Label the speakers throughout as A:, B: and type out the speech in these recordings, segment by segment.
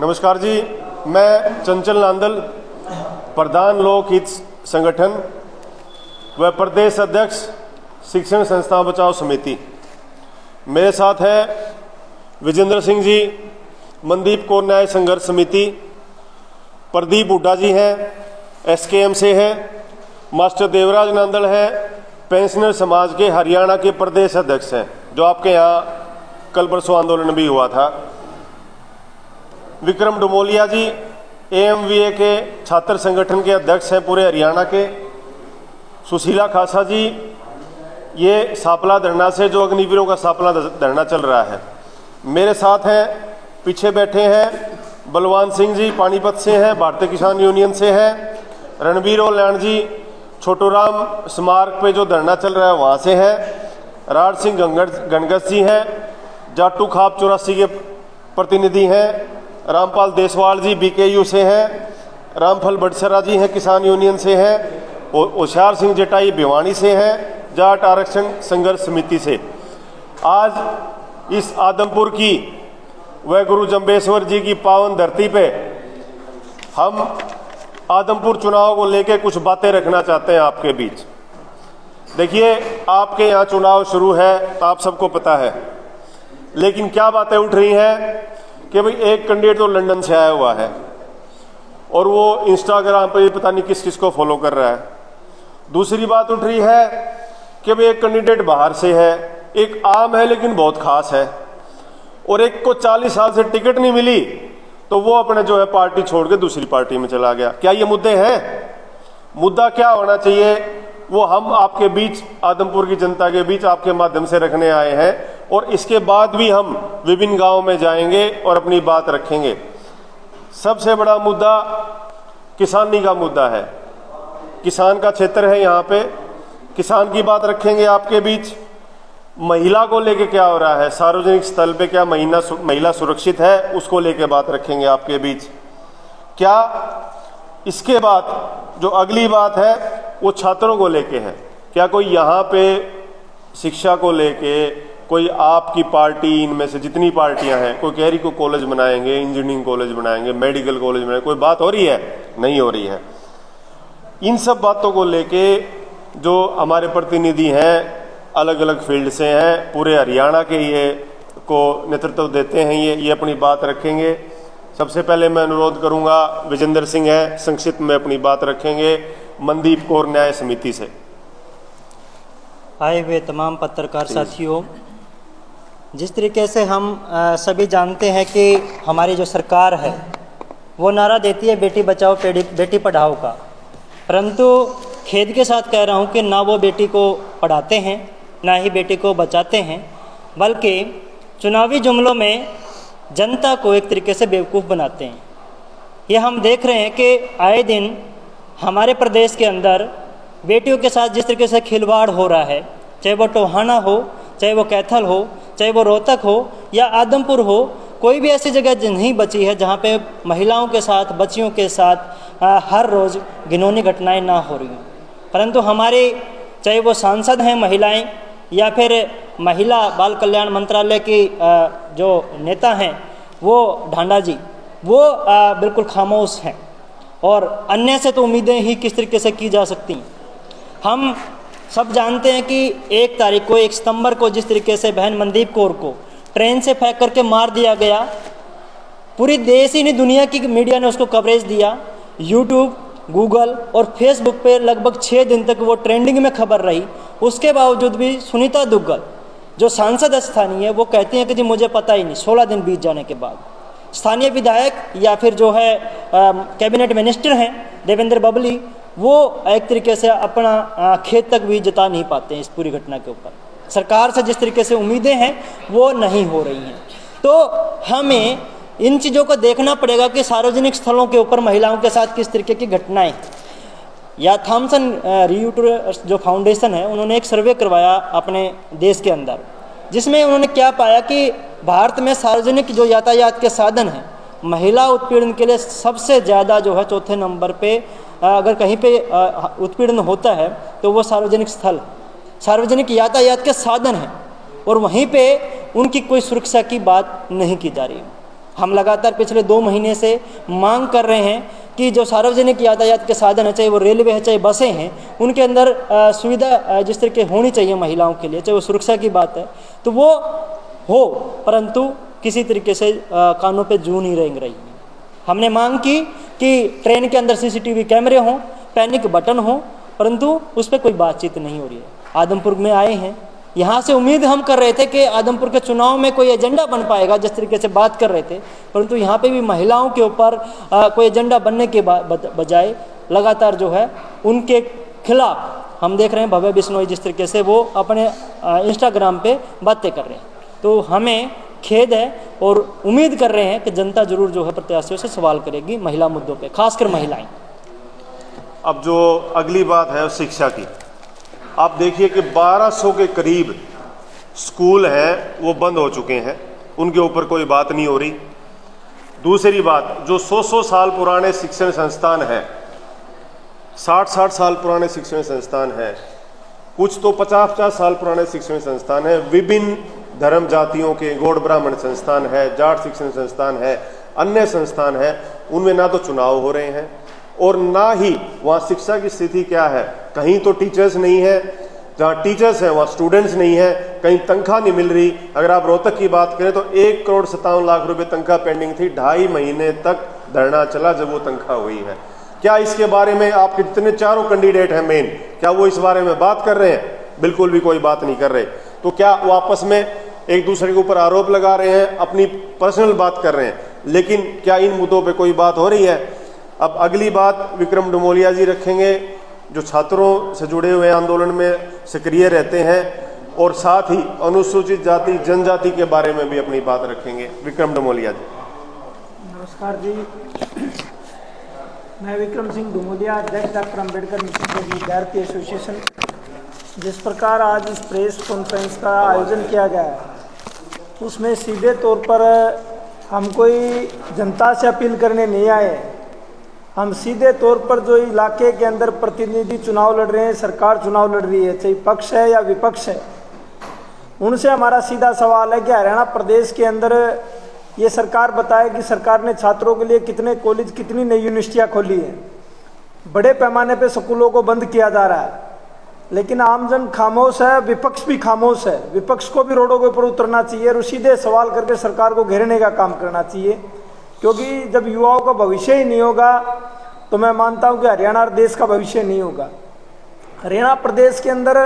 A: नमस्कार जी, मैं चंचल नांदल, प्रधान लोक हित संगठन व प्रदेश अध्यक्ष शिक्षण संस्था बचाओ समिति। मेरे साथ है विजेंद्र सिंह जी, मनदीप कौर न्याय संघर्ष समिति, प्रदीप हुड्डा जी हैं, SKM से है, मास्टर देवराज नांदल है, पेंशनर समाज के हरियाणा के प्रदेश अध्यक्ष हैं, जो आपके यहाँ कल परसों आंदोलन भी हुआ था। विक्रम डुमोलिया जी AMVA के छात्र संगठन के अध्यक्ष हैं पूरे हरियाणा के। सुशीला खासा जी, ये सापला धरना से, जो अग्निवीरों का सापला धरना चल रहा है। मेरे साथ हैं, पीछे बैठे हैं बलवान सिंह जी, पानीपत से हैं, भारतीय किसान यूनियन से हैं। रणबीर ओल्याण जी छोटूराम स्मारक पे जो धरना चल रहा है वहाँ से है। राज सिंह गणगस जी हैं, जाटू खाप 84 के प्रतिनिधि हैं। रामपाल देसवाल जी BKU से हैं। रामफल बड़सरा जी हैं, किसान यूनियन से हैं। होशियार सिंह जटाई भिवानी से हैं, जाट आरक्षण संघर्ष समिति से। आज इस आदमपुर की व गुरु जम्बेश्वर जी की पावन धरती पे हम आदमपुर चुनाव को लेकर कुछ बातें रखना चाहते हैं आपके बीच। देखिए, आपके यहाँ चुनाव शुरू है तो आप सबको पता है, लेकिन क्या बातें उठ रही हैं कि भाई एक कैंडिडेट तो लंदन से आया हुआ है और वो इंस्टाग्राम पे पता नहीं किस किस को फॉलो कर रहा है। दूसरी बात उठ रही है कि भाई एक कैंडिडेट बाहर से है, एक आम है लेकिन बहुत खास है, और एक को 40 साल से टिकट नहीं मिली तो वो अपने जो है पार्टी छोड़ के दूसरी पार्टी में चला गया। क्या ये मुद्दे हैं? मुद्दा क्या होना चाहिए वो हम आपके बीच, आदमपुर की जनता के बीच आपके माध्यम से रखने आए हैं, और इसके बाद भी हम विभिन्न गांवों में जाएंगे और अपनी बात रखेंगे। सबसे बड़ा मुद्दा किसानी का मुद्दा है। किसान का क्षेत्र है यहाँ पे, किसान की बात रखेंगे आपके बीच। महिला को लेके क्या हो रहा है, सार्वजनिक स्थल पे क्या महिला सुरक्षित है, उसको लेके बात रखेंगे आपके बीच। क्या इसके बाद जो अगली बात है वो छात्रों को लेके है। क्या कोई यहाँ पे शिक्षा को लेके, कोई आपकी पार्टी, इनमें से जितनी पार्टियां हैं, कोई कह रही को कॉलेज बनाएंगे, इंजीनियरिंग कॉलेज बनाएंगे, मेडिकल कॉलेज बनाएंगे, कोई बात हो रही है? नहीं हो रही है। इन सब बातों को लेके जो हमारे प्रतिनिधि हैं, अलग अलग फील्ड से हैं, पूरे हरियाणा के ये को नेतृत्व देते हैं, ये अपनी बात रखेंगे। सबसे पहले मैं अनुरोध करूंगा, विजेंद्र सिंह है, संक्षिप्त में अपनी बात रखेंगे मनदीप कौर न्याय समिति से।
B: आए हुए तमाम पत्रकार साथियों, जिस तरीके से हम सभी जानते हैं कि हमारी जो सरकार है वो नारा देती है बेटी बचाओ बेटी पढ़ाओ का, परंतु खेद के साथ कह रहा हूँ कि ना वो बेटी को पढ़ाते हैं, ना ही बेटी को बचाते हैं, बल्कि चुनावी जुमलों में जनता को एक तरीके से बेवकूफ़ बनाते हैं। ये हम देख रहे हैं कि आए दिन हमारे प्रदेश के अंदर बेटियों के साथ जिस तरीके से खिलवाड़ हो रहा है, चाहे वो टोहाना हो, चाहे वो कैथल हो, चाहे वो रोहतक हो या आदमपुर हो, कोई भी ऐसी जगह नहीं बची है जहाँ पे महिलाओं के साथ, बच्चियों के साथ हर रोज़ घिनौनी घटनाएं ना हो रही हों। परंतु हमारे, चाहे वो सांसद हैं महिलाएं या फिर महिला बाल कल्याण मंत्रालय की जो नेता हैं वो ढांडा जी, वो बिल्कुल खामोश हैं, और अन्य से तो उम्मीदें ही किस तरीके से की जा सकती हैं। हम सब जानते हैं कि 1 तारीख को, 1 सितंबर को जिस तरीके से बहन मनदीप कौर को ट्रेन से फेंक करके मार दिया गया, पूरी देश ही नहीं दुनिया की मीडिया ने उसको कवरेज दिया। यूट्यूब, गूगल और फेसबुक पे लगभग 6 दिन तक वो ट्रेंडिंग में खबर रही। उसके बावजूद भी सुनीता दुग्गल जो सांसद स्थानीय है वो कहती हैं कि जी मुझे पता ही नहीं। 16 दिन बीत जाने के बाद स्थानीय विधायक या फिर जो है कैबिनेट मिनिस्टर हैं देवेंद्र बबली, वो एक तरीके से अपना खेद तक भी जता नहीं पाते हैं इस पूरी घटना के ऊपर। सरकार से जिस तरीके से उम्मीदें हैं वो नहीं हो रही हैं। तो हमें इन चीज़ों को देखना पड़ेगा कि सार्वजनिक स्थलों के ऊपर महिलाओं के साथ किस तरीके की घटनाएं। या थॉमसन रियूटर्स जो फाउंडेशन है, उन्होंने एक सर्वे करवाया अपने देश के अंदर, जिसमें उन्होंने क्या पाया कि भारत में सार्वजनिक जो यातायात के साधन हैं, महिला उत्पीड़न के लिए सबसे ज़्यादा जो है 4थे नंबर पे, अगर कहीं पे उत्पीड़न होता है तो वो सार्वजनिक स्थल, सार्वजनिक यातायात के साधन हैं, और वहीं पे उनकी कोई सुरक्षा की बात नहीं की जा रही। हम लगातार पिछले 2 महीने से मांग कर रहे हैं कि जो सार्वजनिक यातायात के साधन है, चाहे वो रेलवे है चाहे बसें हैं, उनके अंदर सुविधा जिस तरह की होनी चाहिए महिलाओं के लिए, चाहे वो सुरक्षा की बात है तो वो हो, परंतु किसी तरीके से कानों पे जू नहीं रेंग रही है। हमने मांग की कि ट्रेन के अंदर CCTV कैमरे हों, पैनिक बटन हो, परंतु उस पर कोई बातचीत नहीं हो रही है। आदमपुर में आए हैं, यहाँ से उम्मीद हम कर रहे थे कि आदमपुर के चुनाव में कोई एजेंडा बन पाएगा, जिस तरीके से बात कर रहे थे, परंतु यहाँ पे भी महिलाओं के ऊपर कोई एजेंडा बनने के बजाय लगातार जो है उनके खिलाफ हम देख रहे हैं भव्य बिश्नोई जिस तरीके से वो अपने इंस्टाग्राम पे बातें कर रहे हैं। तो हमें खेद है और उम्मीद कर रहे हैं कि जनता जरूर जो है प्रत्याशियों से सवाल करेगी महिला मुद्दों पे, खासकर महिलाएं।
A: अब जो अगली बात है शिक्षा की, आप देखिए कि 1200 के करीब स्कूल हैं वो बंद हो चुके हैं, उनके ऊपर कोई बात नहीं हो रही। दूसरी बात, जो 100 साल पुराने शिक्षण संस्थान हैं, 60 साल पुराने शिक्षण संस्थान हैं, कुछ तो 50 साल पुराने शिक्षण संस्थान हैं, विभिन्न धर्म जातियों के गौड़ ब्राह्मण संस्थान है, जाट शिक्षण संस्थान है, अन्य संस्थान है, उनमें ना तो चुनाव हो रहे हैं और ना ही वहाँ शिक्षा की स्थिति क्या है। कहीं तो टीचर्स नहीं है, जहाँ टीचर्स हैं वहाँ स्टूडेंट्स नहीं है, कहीं तनख्वाह नहीं मिल रही। अगर आप रोहतक की बात करें तो 1,57,00,000 रुपये तनख्वाह पेंडिंग थी, 2.5 महीने तक धरना चला जब वो तनख्वाह हुई है। क्या इसके बारे में आपके जितने चारों कैंडिडेट हैं मेन, क्या वो इस बारे में बात कर रहे हैं? बिल्कुल भी कोई बात नहीं कर रहे। तो क्या वो आपस में एक दूसरे के ऊपर आरोप लगा रहे हैं, अपनी पर्सनल बात कर रहे हैं, लेकिन क्या इन मुद्दों पे कोई बात हो रही है? अब अगली बात विक्रम डमोलिया जी रखेंगे, जो छात्रों से जुड़े हुए आंदोलन में सक्रिय रहते हैं और साथ ही अनुसूचित जाति जनजाति के बारे में भी अपनी बात रखेंगे। विक्रम डमोलिया जी।
C: नमस्कार जी, मैं विक्रम सिंह डुमोलिया, अध्यक्ष डॉक्टर अम्बेडकर मिशन विद्यार्थी एसोसिएशन। जिस प्रकार आज इस प्रेस कॉन्फ्रेंस का आयोजन किया गया है, उसमें सीधे तौर पर हम कोई जनता से अपील करने नहीं आए। हम सीधे तौर पर जो इलाके के अंदर प्रतिनिधि चुनाव लड़ रहे हैं, सरकार चुनाव लड़ रही है, चाहे पक्ष है या विपक्ष है, उनसे हमारा सीधा सवाल है कि हरियाणा प्रदेश के अंदर ये सरकार बताए कि सरकार ने छात्रों के लिए कितने कॉलेज, कितनी नई यूनिवर्सिटियाँ खोली हैं। बड़े पैमाने पे स्कूलों को बंद किया जा रहा है, लेकिन आमजन खामोश है, विपक्ष भी खामोश है। विपक्ष को भी रोडों के ऊपर उतरना चाहिए और सीधे सवाल करके सरकार को घेरने का काम करना चाहिए, क्योंकि जब युवाओं का भविष्य ही नहीं होगा तो मैं मानता हूं कि हरियाणा और देश का भविष्य नहीं होगा। हरियाणा प्रदेश के अंदर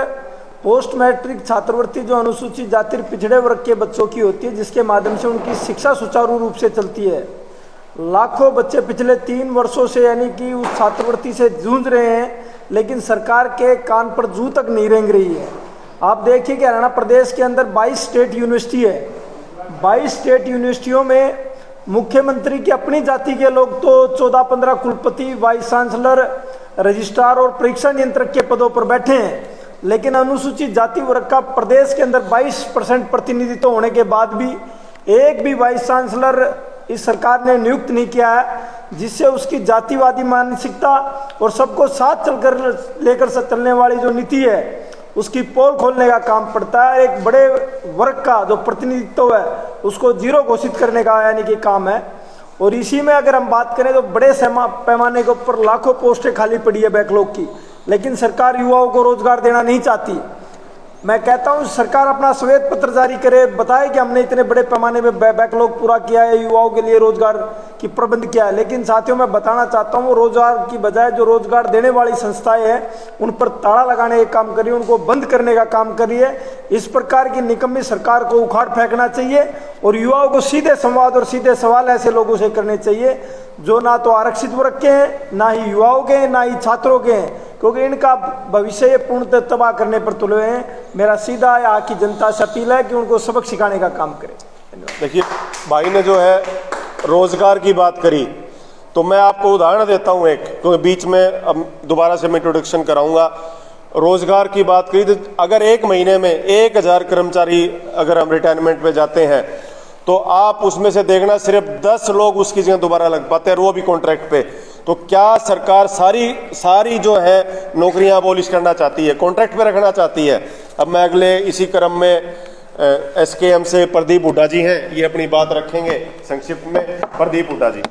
C: पोस्ट मैट्रिक छात्रवृत्ति जो अनुसूचित जाति पिछड़े वर्ग के बच्चों की होती है, जिसके माध्यम से उनकी शिक्षा सुचारू रूप से चलती है। लाखों बच्चे पिछले 3 वर्षों से यानी कि उस छात्रवृत्ति से जूझ रहे हैं, लेकिन सरकार के कान पर जू तक नहीं रेंग रही है। आप देखिए कि हरियाणा प्रदेश के अंदर 22 स्टेट यूनिवर्सिटी है। 22 स्टेट यूनिवर्सिटियों में मुख्यमंत्री की अपनी जाति के लोग तो 14-15 कुलपति, वाइस चांसलर, रजिस्ट्रार और परीक्षा नियंत्रक के पदों पर बैठे हैं, लेकिन अनुसूचित जाति वर्ग का प्रदेश के अंदर 22% प्रतिनिधित्व होने के बाद भी एक भी वाइस चांसलर इस सरकार ने नियुक्त नहीं किया है, जिससे उसकी जातिवादी मानसिकता और सबको साथ चलकर लेकर चलने वाली जो नीति है उसकी पोल खोलने का काम पड़ता है। एक बड़े वर्ग का जो प्रतिनिधित्व है उसको जीरो घोषित करने का यानी कि काम है। और इसी में अगर हम बात करें तो बड़े पैमाने के ऊपर लाखों पोस्टें खाली पड़ी है बैकलॉग की, लेकिन सरकार युवाओं को रोजगार देना नहीं चाहती। मैं कहता हूं सरकार अपना श्वेत पत्र जारी करे, बताए कि हमने इतने बड़े पैमाने में बैकलॉग पूरा किया है, युवाओं के लिए रोजगार की प्रबंध किया है। लेकिन साथियों मैं बताना चाहता हूं, वो रोजगार की बजाय जो रोजगार देने वाली संस्थाएं हैं उन पर ताला लगाने का काम करिए, उनको बंद करने का काम करिए। इस प्रकार की निकम्मी सरकार को उखाड़ फेंकना चाहिए और युवाओं को सीधे संवाद और सीधे सवाल ऐसे लोगों से करने चाहिए जो ना तो आरक्षित वर्ग के हैं, ना ही युवाओं के हैं, ना ही छात्रों के हैं, क्योंकि इनका भविष्य पूर्णतः तबाह करने पर तुले हैं। मेरा सीधा यहाँ की जनता से अपील है कि उनको सबक सिखाने का काम करें।
A: देखिए भाई ने जो है रोजगार की बात करी, तो मैं आपको उदाहरण देता हूँ एक, क्योंकि बीच में अब दोबारा से मैं इंट्रोडक्शन कराऊंगा। रोजगार की बात करी तो अगर एक महीने में 1000 कर्मचारी अगर हम रिटायरमेंट पे जाते हैं तो आप उसमें से देखना सिर्फ 10 लोग उसकी जगह दोबारा लग पाते हैं, वो भी कॉन्ट्रैक्ट पे। तो क्या सरकार सारी जो है नौकरियां अबॉलिश करना चाहती है, कॉन्ट्रैक्ट पे रखना चाहती है? अब मैं अगले इसी क्रम में SKM से प्रदीप हुड्डा जी हैं, ये अपनी बात रखेंगे संक्षिप्त में। प्रदीप हुड्डा जी।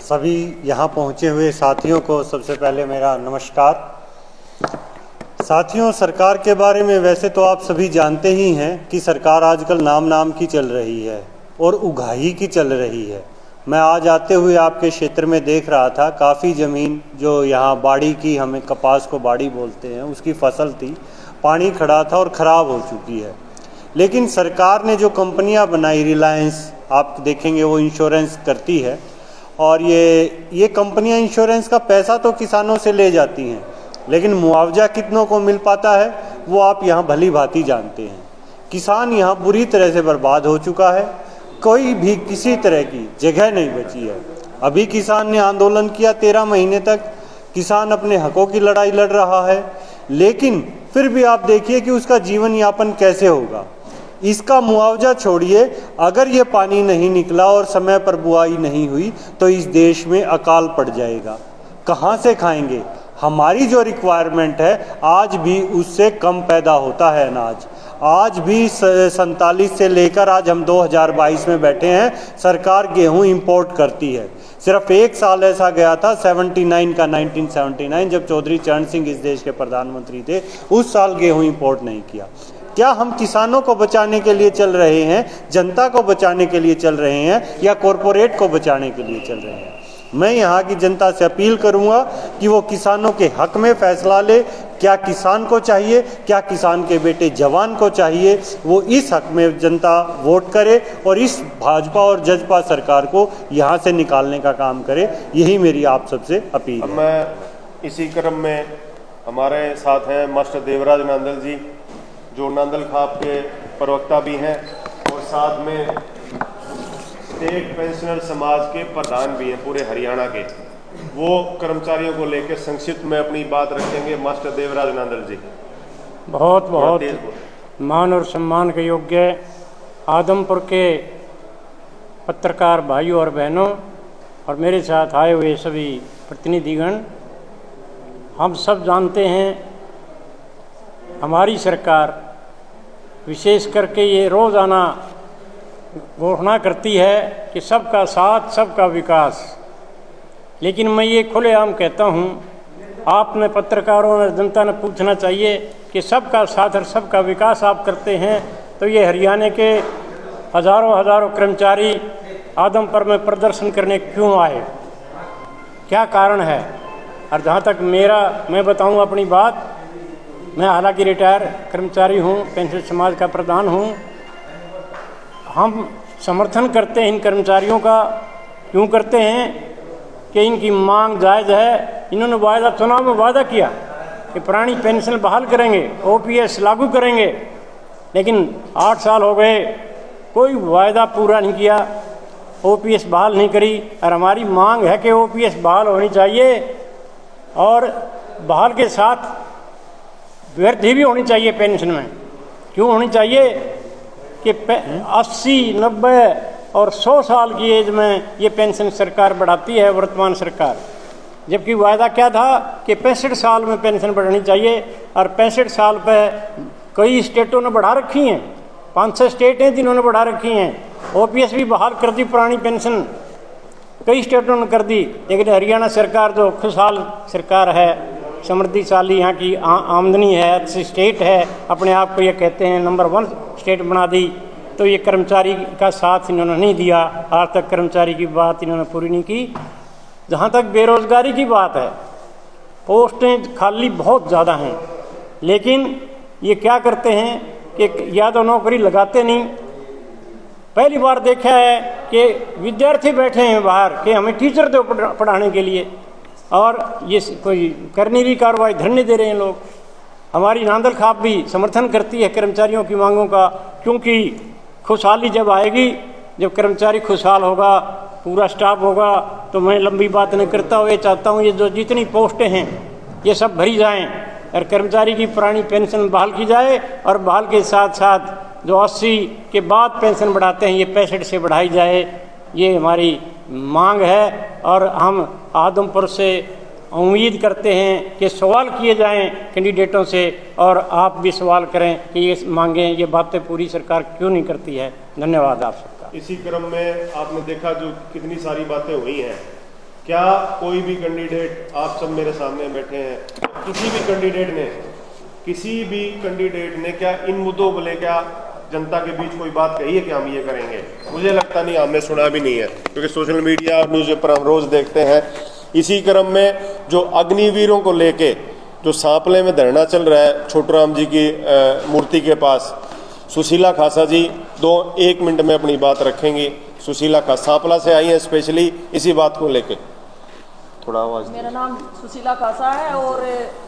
D: सभी यहाँ पहुँचे हुए साथियों को सबसे पहले मेरा नमस्कार। साथियों, सरकार के बारे में वैसे तो आप सभी जानते ही हैं कि सरकार आजकल नाम की चल रही है और उगाही की चल रही है। मैं आज आते हुए आपके क्षेत्र में देख रहा था, काफ़ी ज़मीन जो यहाँ बाड़ी की, हमें कपास को बाड़ी बोलते हैं, उसकी फसल थी, पानी खड़ा था और ख़राब हो चुकी है। लेकिन सरकार ने जो कंपनियाँ बनाई, रिलायंस आप देखेंगे वो इंश्योरेंस करती है, और ये कंपनियां इंश्योरेंस का पैसा तो किसानों से ले जाती हैं, लेकिन मुआवजा कितनों को मिल पाता है वो आप यहाँ भली भांति जानते हैं। किसान यहाँ बुरी तरह से बर्बाद हो चुका है, कोई भी किसी तरह की जगह नहीं बची है। अभी किसान ने आंदोलन किया, 13 महीने तक किसान अपने हकों की लड़ाई लड़ रहा है, लेकिन फिर भी आप देखिए कि उसका जीवन यापन कैसे होगा। इसका मुआवजा छोड़िए, अगर ये पानी नहीं निकला और समय पर बुआई नहीं हुई तो इस देश में अकाल पड़ जाएगा। कहाँ से खाएंगे? हमारी जो रिक्वायरमेंट है आज भी उससे कम पैदा होता है अनाज। आज भी 47 से लेकर आज हम 2022 में बैठे हैं, सरकार गेहूं इंपोर्ट करती है। सिर्फ एक साल ऐसा गया था 1979 जब चौधरी चरण सिंह इस देश के प्रधानमंत्री थे, उस साल गेहूं इंपोर्ट नहीं किया। क्या हम किसानों को बचाने के लिए चल रहे हैं, जनता को बचाने के लिए चल रहे हैं, या कॉरपोरेट को बचाने के लिए चल रहे हैं? मैं यहाँ की जनता से अपील करूँगा कि वो किसानों के हक में फैसला ले। क्या किसान को चाहिए, क्या किसान के बेटे जवान को चाहिए, वो इस हक में जनता वोट करे और इस भाजपा और जजपा सरकार को यहाँ से निकालने का काम करे। यही मेरी आप सबसे अपील है।
A: मैं इसी क्रम में हमारे साथ हैं मास्टर देवराज नांदल जी, जो नांदल खाप के प्रवक्ता भी हैं और साथ में स्टेट पेंशनर समाज के प्रधान भी हैं पूरे हरियाणा के। वो कर्मचारियों को लेकर संक्षिप्त में अपनी बात रखेंगे। मास्टर देवराज नांदल जी।
E: बहुत मान और सम्मान के योग्य आदमपुर के पत्रकार भाइयों और बहनों और मेरे साथ आए हुए सभी प्रतिनिधिगण, हम सब जानते हैं हमारी सरकार विशेष करके ये रोज़ाना घोषणा करती है कि सबका साथ सबका विकास, लेकिन मैं ये खुलेआम कहता हूँ, आपने पत्रकारों और जनता ने पूछना चाहिए कि सबका साथ और सबका विकास आप करते हैं तो ये हरियाणा के हज़ारों कर्मचारी आदमपुर में प्रदर्शन करने क्यों आए, क्या कारण है? और जहाँ तक मैं बताऊँ अपनी बात, मैं हालांकि रिटायर कर्मचारी हूँ, पेंशन समाज का प्रधान हूँ। हम समर्थन करते हैं इन कर्मचारियों का। क्यों करते हैं? कि इनकी मांग जायज़ है। इन्होंने चुनाव में वादा किया कि पुरानी पेंशन बहाल करेंगे, OPS लागू करेंगे, लेकिन 8 साल हो गए, कोई वायदा पूरा नहीं किया, OPS बहाल नहीं करी। और हमारी मांग है कि OPS बहाल होनी चाहिए और बहाल के साथ वृद्धि भी होनी चाहिए पेंशन में। क्यों होनी चाहिए? कि 80, 90 और 100 साल की एज में ये पेंशन सरकार बढ़ाती है, वर्तमान सरकार। जबकि वायदा क्या था कि 65 साल में पेंशन बढ़नी चाहिए, और 65 साल पे कई स्टेटों ने बढ़ा रखी हैं, 5-6 स्टेट हैं जिन्होंने बढ़ा रखी हैं। OPS भी बहाल कर दी, पुरानी पेंशन कई स्टेटों ने कर दी, लेकिन हरियाणा सरकार जो खुशहाल सरकार है, समृद्धिशाली यहाँ की आमदनी है, अच्छी स्टेट है, अपने आप को ये कहते हैं नंबर 1 स्टेट बना दी, तो ये कर्मचारी का साथ इन्होंने नहीं दिया। आज तक कर्मचारी की बात इन्होंने पूरी नहीं की। जहाँ तक बेरोज़गारी की बात है, पोस्टें खाली बहुत ज़्यादा हैं, लेकिन ये क्या करते हैं कि या तो नौकरी लगाते नहीं। पहली बार देखा है कि विद्यार्थी बैठे हैं बाहर कि हमें टीचर दो पढ़ाने के लिए, और ये कोई करने की कार्रवाई धरने दे रहे हैं लोग। हमारी नांदल खाप भी समर्थन करती है कर्मचारियों की मांगों का, क्योंकि खुशहाली जब आएगी, जब कर्मचारी खुशहाल होगा, पूरा स्टाफ होगा, तो मैं लंबी बात नहीं करता हूँ, ये चाहता हूँ ये जो जितनी पोस्टें हैं ये सब भरी जाएं और कर्मचारी की पुरानी पेंशन बहाल की जाए, और बहाल के साथ साथ जो 80 के बाद पेंशन बढ़ाते हैं ये 65 से बढ़ाई जाए। ये हमारी मांग है। और हम आदमपुर से उम्मीद करते हैं कि सवाल किए जाएं कैंडिडेटों से और आप भी सवाल करें कि ये मांगें, ये बातें पूरी सरकार क्यों नहीं करती है। धन्यवाद आप सबका।
A: इसी क्रम में आपने देखा जो कितनी सारी बातें हुई हैं, क्या कोई भी कैंडिडेट, आप सब मेरे सामने बैठे हैं, किसी भी कैंडिडेट ने क्या इन मुद्दों को लेकर जनता के बीच कोई बात कही है कि हम ये करेंगे? मुझे लगता नहीं, हमने सुना भी नहीं है, क्योंकि सोशल मीडिया और न्यूज़ पेपर हम रोज़ देखते हैं। इसी क्रम में जो अग्निवीरों को लेके जो सांपले में धरना चल रहा है छोटूराम जी की मूर्ति के पास, सुशीला खासा जी 1 मिनट में अपनी बात रखेंगी। सुशीला खासा सांपला से आई हैं स्पेशली इसी बात को लेके, थोड़ा आवाज।
F: मेरा नाम सुशीला खासा है और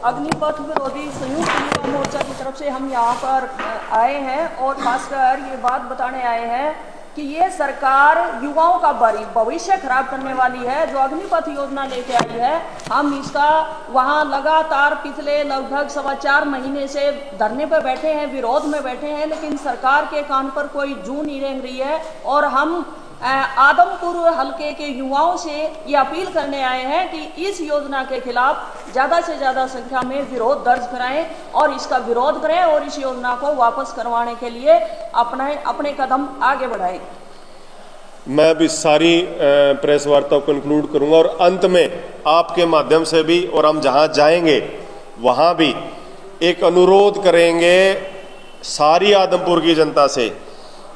F: अग्निपथ विरोधी संयुक्त युवा मोर्चा की तरफ से हम यहाँ पर आए हैं और खासकर ये बात बताने आए हैं कि ये सरकार युवाओं का भविष्य खराब करने वाली है। जो अग्निपथ योजना लेके आई है, हम इसका वहाँ लगातार पिछले लगभग 4.25 महीने से धरने पर बैठे हैं, विरोध में बैठे हैं, लेकिन सरकार के कान पर कोई जू नहीं रेंग रही है। और हम आदमपुर हलके के युवाओं से ये अपील करने आए हैं कि इस योजना के खिलाफ ज़्यादा से ज़्यादा संख्या में विरोध दर्ज कराएं और इसका विरोध करें और इस योजना को वापस करवाने के लिए अपने कदम आगे बढ़ाएं।
A: मैं भी सारी प्रेस वार्ता को कंक्लूड करूंगा और अंत में आपके माध्यम से भी, और हम जहां जाएंगे वहां भी एक अनुरोध करेंगे सारी आदमपुर की जनता से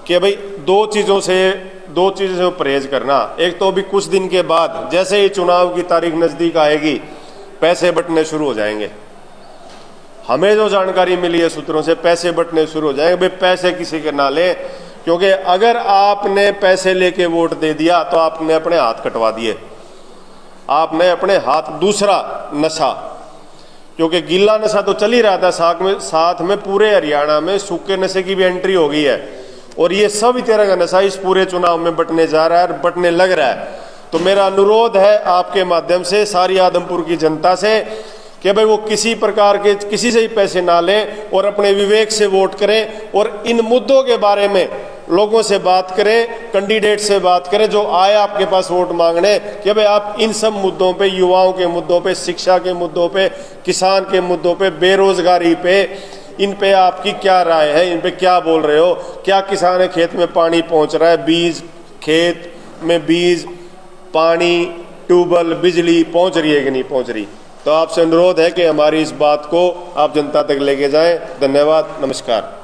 A: कि भाई दो चीज़ों से परहेज करना। एक तो अभी कुछ दिन के बाद जैसे ही चुनाव की तारीख नज़दीक आएगी, पैसे बंटने शुरू हो जाएंगे। हमें जो जानकारी मिली है सूत्रों से, पैसे बंटने शुरू हो जाएंगे। भाई पैसे किसी के ना लें, क्योंकि अगर आपने पैसे लेके वोट दे दिया तो आपने अपने हाथ कटवा दिए, आपने अपने हाथ। दूसरा नशा, क्योंकि गीला नशा तो चल ही रहा था, साथ में पूरे हरियाणा में सूखे नशे की भी एंट्री हो गई है और ये सब तरह का नशा इस पूरे चुनाव में बंटने जा रहा है और बंटने लग रहा है। तो मेरा अनुरोध है आपके माध्यम से सारी आदमपुर की जनता से कि भाई वो किसी प्रकार के किसी से ही पैसे ना लें और अपने विवेक से वोट करें और इन मुद्दों के बारे में लोगों से बात करें, कैंडिडेट से बात करें जो आए आपके पास वोट मांगने, कि भाई आप इन सब मुद्दों पे, युवाओं के मुद्दों पे, शिक्षा के मुद्दों पे, किसान के मुद्दों पे, बेरोजगारी पे, इन पे आपकी क्या राय है, इन पे क्या बोल रहे हो? क्या किसान के खेत में पानी पहुंच रहा है? बीज, खेत में बीज, पानी, ट्यूबवेल, बिजली पहुंच रही है कि नहीं पहुंच रही? तो आपसे अनुरोध है कि हमारी इस बात को आप जनता तक लेके जाएं। धन्यवाद, नमस्कार।